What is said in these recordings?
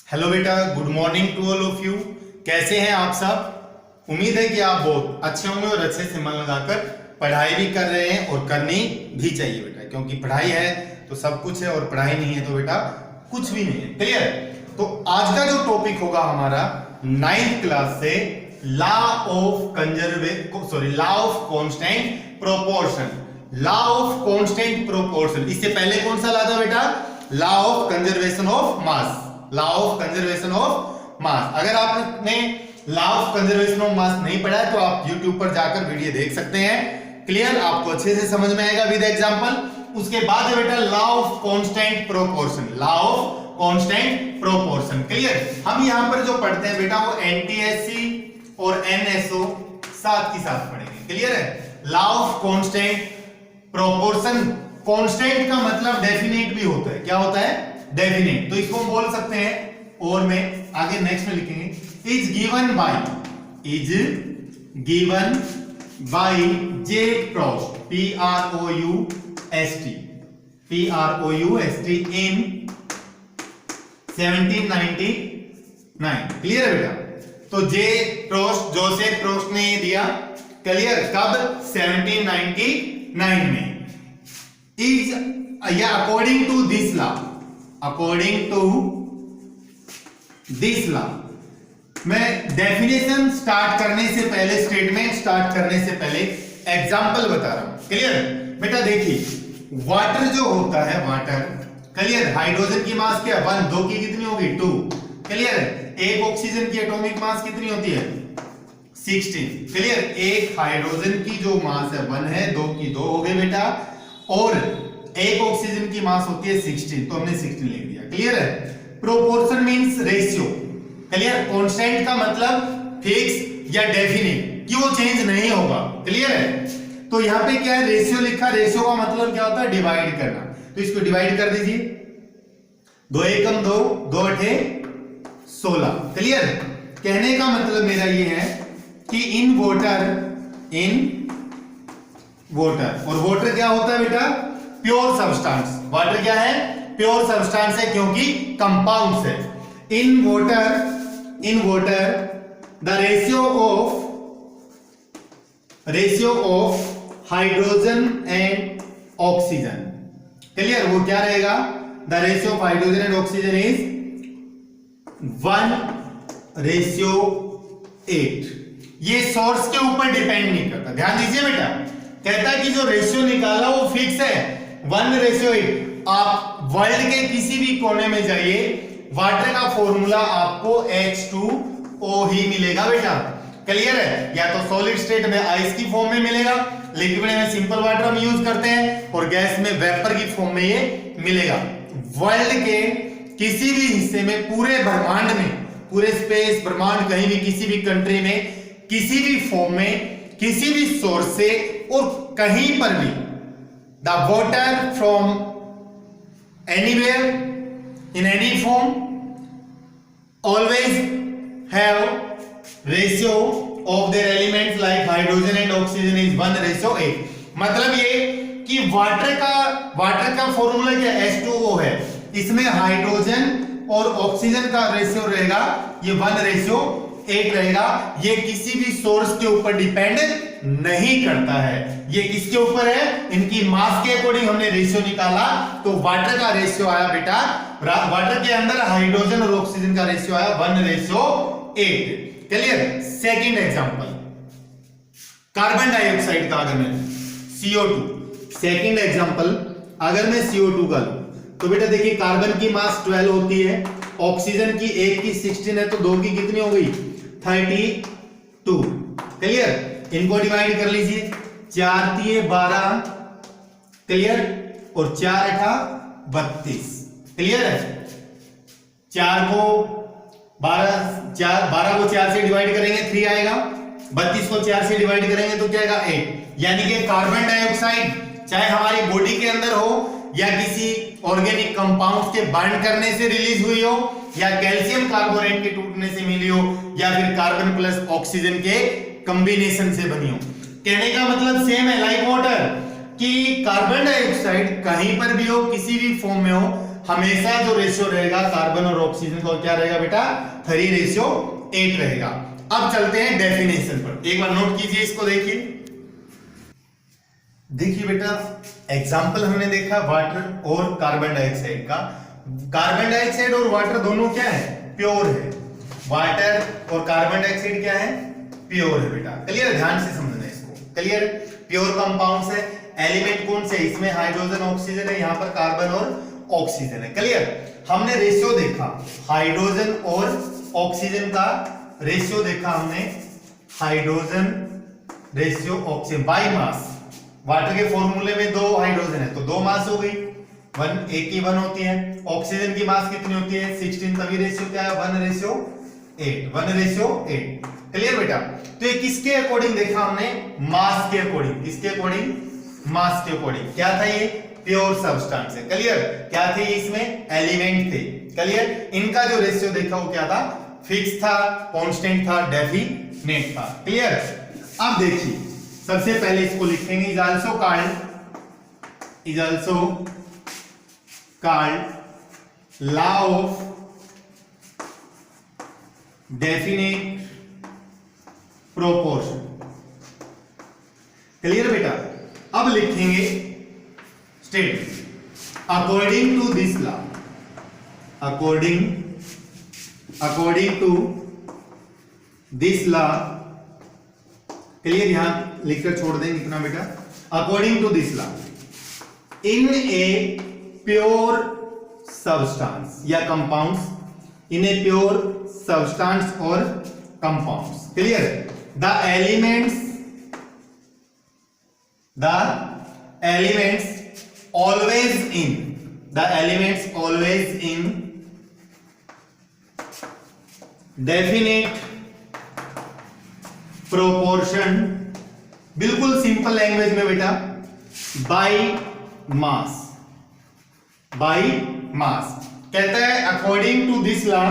Hello बेटा, good morning to all of you. कैसे हैं आप सब? उम्मीद है कि आप बहुत अच्छे होंगे और अच्छे से मन लगाकर पढ़ाई भी कर रहे हैं और करनी भी चाहिए बेटा, क्योंकि पढ़ाई है तो सब कुछ है और पढ़ाई नहीं है तो बेटा कुछ भी नहीं है। क्लियर? तो आज का जो टॉपिक होगा हमारा 9th क्लास से law of constant proportion. Law of constant proportion, इससे पहले कौन सा लॉ था बेटा? Law of conservation of mass. Law of conservation of mass. अगर आपने law of conservation of mass नहीं पढ़ा है तो आप YouTube पर जाकर वीडियो देख सकते हैं। क्लियर? आपको अच्छे से समझ में आएगा विद एग्जांपल। उसके बाद है बेटा law of constant proportion. Law of constant proportion. Clear? हम यहां पर जो पढ़ते हैं बेटा वो NTSC और NSO साथ ही साथ पढ़ेंगे। क्लियर है? Law of constant proportion. Constant का मतलब डेफिनेट भी होता है। क्या होता है? डेफिनेट। तो इसको हम बोल सकते हैं, और में आगे नेक्स्ट में लिखेंगे is given by J Proust PROUST in 1799। Clear है बेटा? तो जे प्रोस्ट, जोसेफ प्रोस्ट ने दिया। क्लियर? कब? 1799 में। Is according to this law, according to this law. मैं डेफिनेशन स्टार्ट करने से पहले, स्टेटमेंट स्टार्ट करने से पहले एग्जांपल बता रहा हूं। क्लियर बेटा? देखिए, वाटर जो होता है, वाटर, क्लियर, हाइड्रोजन की मास क्या? 1, 2 की कितनी होगी? 2। क्लियर? एक ऑक्सीजन की एटॉमिक मास कितनी होती है? 16। क्लियर? एक हाइड्रोजन की जो मास है 1 है, 2 की 2 हो गई बेटा, और एक ऑक्सीजन की मास होती है 16, तो हमने 16 लिख दिया। क्लियर है? Proportion means ratio. Clear? Constant का मतलब फिक्स या डेफिनेट कि वो चेंज नहीं होगा। क्लियर है? तो यहां पे क्या है? रेशियो लिखा। रेशियो का मतलब क्या होता है? डिवाइड करना। तो इसको डिवाइड कर दीजिए। 2 एकम 2, 2 अठे 16। क्लियर? कहने का मतलब मेरा ये है कि इन वाटर, और वाटर क्या होता है बेटा? Pure substance. वाटर क्या है? प्योर सब्सटेंस है, क्योंकि कंपाउंड्स है। In water the ratio of hydrogen and oxygen. Clear? वो क्या रहेगा? The ratio of hydrogen and oxygen is 1:8। ये सोर्स के ऊपर डिपेंड नहीं करता। ध्यान दीजिए बेटा, कहता है कि जो रेशियो निकाला वो फिक्स है, 1:8। आप वर्ल्ड के किसी भी कोने में जाइए, वाटर का फॉर्मूला आपको H2O ही मिलेगा बेटा। क्लियर है? या तो सॉलिड स्टेट में आइस की फॉर्म में मिलेगा, लिक्विड में सिंपल वाटर हम यूज करते हैं, और गैस में वेपर की फॉर्म में ये मिलेगा। वर्ल्ड के किसी भी हिस्से में, पूरे ब्रह्मांड में, पूरे स्पेस ब्रह्मांड, कहीं भी किसी भी कंट्री में, किसी भी फॉर्म में, किसी भी सोर्स से, और कहीं पर भी the water from anywhere in any form always have ratio of their elements like hydrogen and oxygen is 1:8। मतलब ये कि वाटर का फॉर्मूला क्या? H2O है। इसमें हाइड्रोजन और ऑक्सीजन का रेशियो रहेगा, ये 1:8 रहेगा। ये किसी भी सोर्स के ऊपर डिपेंड नहीं करता है। ये किसके ऊपर है? इनकी मास के अकॉर्डिंग हमने रेशियो निकाला, तो वाटर का रेशियो आया बेटा, वाटर के अंदर हाइड्रोजन और ऑक्सीजन का रेशियो आया 1:8। Clear? Second example, carbon dioxide का, अगर मैं CO2, सेकंड एग्जांपल, अगर मैं CO2 का लूं तो बेटा देखिए, कार्बन की मास 12 होती है, ऑक्सीजन की 1 की 16 है, तो 2 की कितनी हो गई? 32। क्लियर? इनको डिवाइड कर लीजिए, 4 तिये 12। क्लियर? और 4 अठा 32। क्लियर है? 4 को 4 से डिवाइड करेंगे 3 आएगा, 32 को 4 से डिवाइड करेंगे तो क्या आएगा? 8। यानी कि कार्बन डाइऑक्साइड चाहे हमारी बॉडी के अंदर हो, या किसी ऑर्गेनिक कंपाउंड के बाइंड करने से रिलीज हुई हो, या कैल्शियम कार्बोनेट के टूटने से मिली हो, या फिर कार्बन प्लस ऑक्सीजन के कॉम्बिनेशन से बनी हो। कहने का मतलब सेम है, लाइक वाटर, कि कार्बन डाइऑक्साइड कहीं पर भी हो, किसी भी फॉर्म में हो, हमेशा जो रेशियो रहेगा कार्बन और ऑक्सीजन का क्या रहेगा बेटा 3:8 रहेगा। अब चलते हैं डेफिनेशन पर, एक बार नोट कीजिए इसको, देखिए बेटा एग्जाम्पल हमने देखा वाटर और कार्बन डाइऑक्साइड का। कार्बन डाइऑक्साइड और वाटर दोनों क्या है, प्योर है। वाटर और कार्बन डाइऑक्साइड क्या है, प्योर है बेटा। क्लियर, ध्यान से समझना इसको। क्लियर, प्योर कंपाउंड्स है। एलिमेंट कौन से, इसमें हाइड्रोजन ऑक्सीजन है, यहाँ पर कार्बन और ऑक्सीजन है। क्लियर, हमने रेशियो देखा हाइड्रोजन और ऑक्सीजन का, रेशियो देखा हमने hydrogen ratio oxygen by mass. Water के फॉर्मूले में 2 हाइड्रोजन है तो 2 मास हो गई, 1 एक की 1 होती है। ऑक्सीजन की मास कितनी होती है 16, तभी रेशियो क्या है 1:8, 1:8। क्लियर बेटा, तो ये किसके अकॉर्डिंग देखा हमने, मास के अकॉर्डिंग। किसके अकॉर्डिंग, मास के अकॉर्डिंग। क्या था ये, प्योर सब्सटेंस है। क्लियर, क्या थे इसमें, एलिमेंट थे। क्लियर, इनका जो रेशियो देखा वो क्या था, फिक्स था, कांस्टेंट था, डेफिनेट था। क्लियर, अब देखिए सबसे पहले इसको लिखेंगे, is also called law of definite proportion. Clear बेटा, अब लिखेंगे statement according to this law, according to this law. Clear, यहां लिखकर छोड़ देंगे इतना बेटा। According to this law in a pure substance या compounds, in a pure substance और compounds. Clear, the elements always in definite proportion, बिल्कुल simple language में बेटा, बाय मास। कहता है according to this law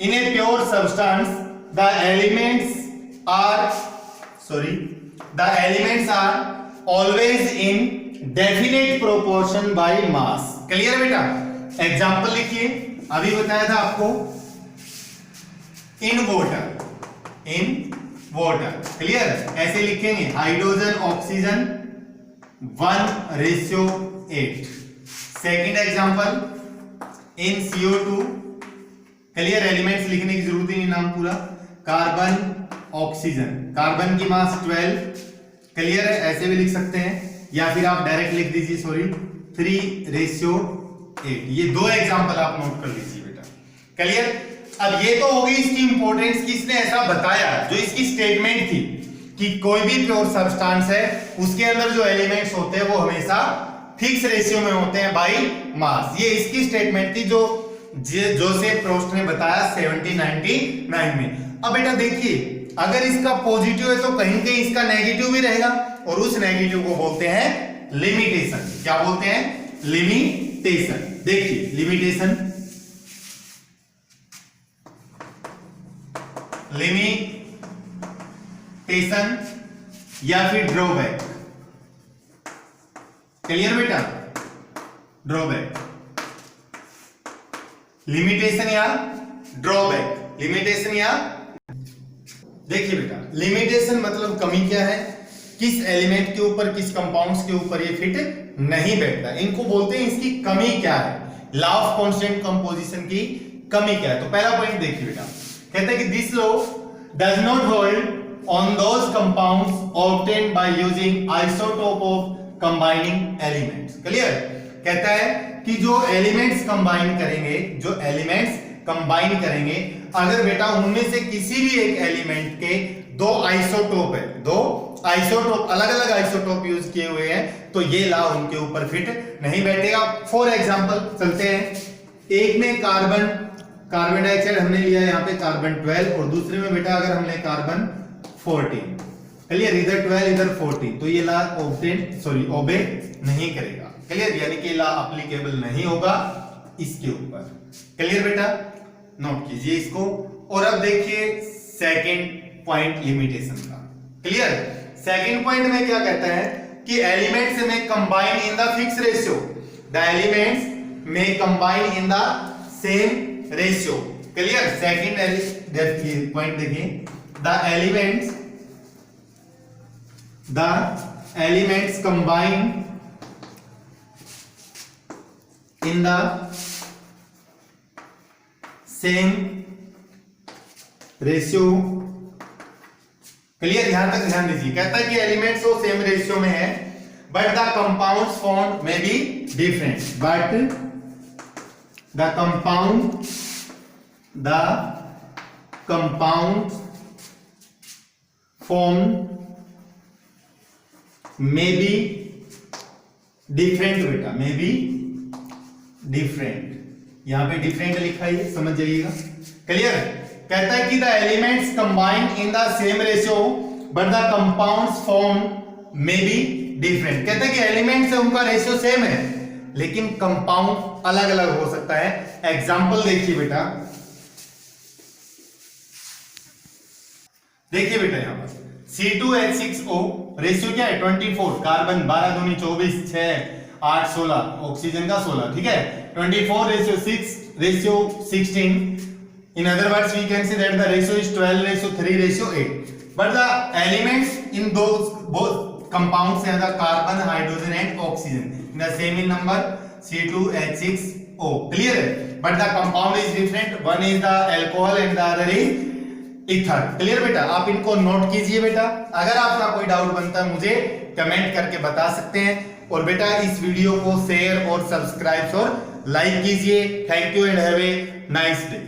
in a pure substance the elements are always in definite proportion by mass. Clear बेटा, example लिखिए, अभी बताया था आपको, इन वाटर। क्लियर, ऐसे लिखेंगे hydrogen oxygen 1:8। Second example in CO2। Clear, elements लिखने की जरूरत ही नहीं, नाम पूरा। कार्बन ऑक्सीजन, कार्बन की मास 12। क्लियर है, ऐसे भी लिख सकते हैं या फिर आप डायरेक्ट लिख दीजिए 3:8। ये 2 एग्जांपल आप नोट कर लीजिए बेटा। क्लियर, अब ये तो हो गई इसकी इंपॉर्टेंस, किसने ऐसा बताया, जो इसकी स्टेटमेंट थी कि कोई भी प्योर सब्सटेंस है उसके अंदर जो एलिमेंट्स होते हैं वो हमेशा फिक्स रेशियो में होते हैं बाय मास। ये इसकी स्टेटमेंट थी जो जोसेफ प्रोस्ट ने बताया 1799 में। अब बेटा देखिए, अगर इसका पॉजिटिव है तो कहीं कहीं इसका नेगेटिव भी रहेगा, और उस नेगेटिव को बोलते हैं लिमिटेशन। क्या बोलते हैं, लिमिटेशन। देखिए लिमिटेशन या फिर ड्रॉबैक। क्लियर बेटा, ड्रॉबैक, लिमिटेशन या ड्रॉबैक, लिमिटेशन या, देखिए बेटा लिमिटेशन मतलब कमी क्या है, किस एलिमेंट के ऊपर, किस कंपाउंड्स के ऊपर ये फिट नहीं बैठता, इनको बोलते हैं इसकी कमी क्या है, लॉ ऑफ कांस्टेंट कंपोजिशन की कमी क्या है। तो पहला पॉइंट देखिए बेटा, कहते हैं कि this law does not hold on those compounds obtained by using isotope of combining elements. Clear, कहता है कि जो एलिमेंट्स कंबाइन करेंगे, अगर बेटा उनमें से किसी भी एक एलिमेंट के 2 आइसोटोप है, 2 आइसोटोप, अलग अलग आइसोटोप यूज किए हुए हैं, तो ये लॉ उनके ऊपर फिट नहीं बैठेगा। फॉर एग्जांपल चलते हैं, एक में कार्बन डाइऑक्साइड हमने लिया है यहाँ पे कार्बन 12, और दूसरे में बेटा अगर हमने कार्बन 14। क्लियर, इधर 12 इधर 14, तो ये लॉ ओबे नहीं करेगा। क्लियर, यानी कि लॉ एप्लीकेबल नहीं होगा इसके ऊपर। क्लियर बेटा, नोट कीजिए इसको। और अब देखिए सेकंड पॉइंट लिमिटेशन का। क्लियर, सेकंड पॉइंट में क्या कहता है कि एलिमेंट्स में combine in the fix ratio, the elements may combine in the same ratio. Clear? Second point देखिए, the elements combine in the same ratio. Clear? यहां तक ध्यान दीजिए, कहता है कि एलिमेंट्स वो सेम रेशियो में है, बट द कंपाउंड्स फॉर्म्ड में be different. But the compound form में बी डिफरेंट. बेटा में बी डिफरेंट, यहां पे डिफरेंट लिखा है, समझ जाइएगा. क्लियर? कहता है कि the elements combine in the same ratio but the compounds form में बी डिफरेंट. कहता है कि एलिमेंट्स है उनका रेशियो सेम है, लेकिन कंपाउंड अलग अलग हो सकता है. एग्जांपल देखिए बेटा, देखिए बेटा यहां पर C2H6O रेशियो क्या है 24, कार्बन 12 दूनी 24, 6 8 16, ऑक्सीजन का 16. ठीक है, 24 ratio 6 ratio 16. In other words, we can say that the ratio is 12 ratio 3 ratio 8. But the elements in those both compounds are the carbon, hydrogen and oxygen. The same in number C2H6O. Clear? But the compound is different. One is the alcohol and the other is ether. Clear बेटा? आप इनको note कीजिए बेटा. अगर आपका कोई doubt बनता है मुझे कमेंट करके बता सकते हैं. और बेटा इस वीडियो को शेयर और सब्सक्राइब और लाइक कीजिए. Thank you and have a nice day.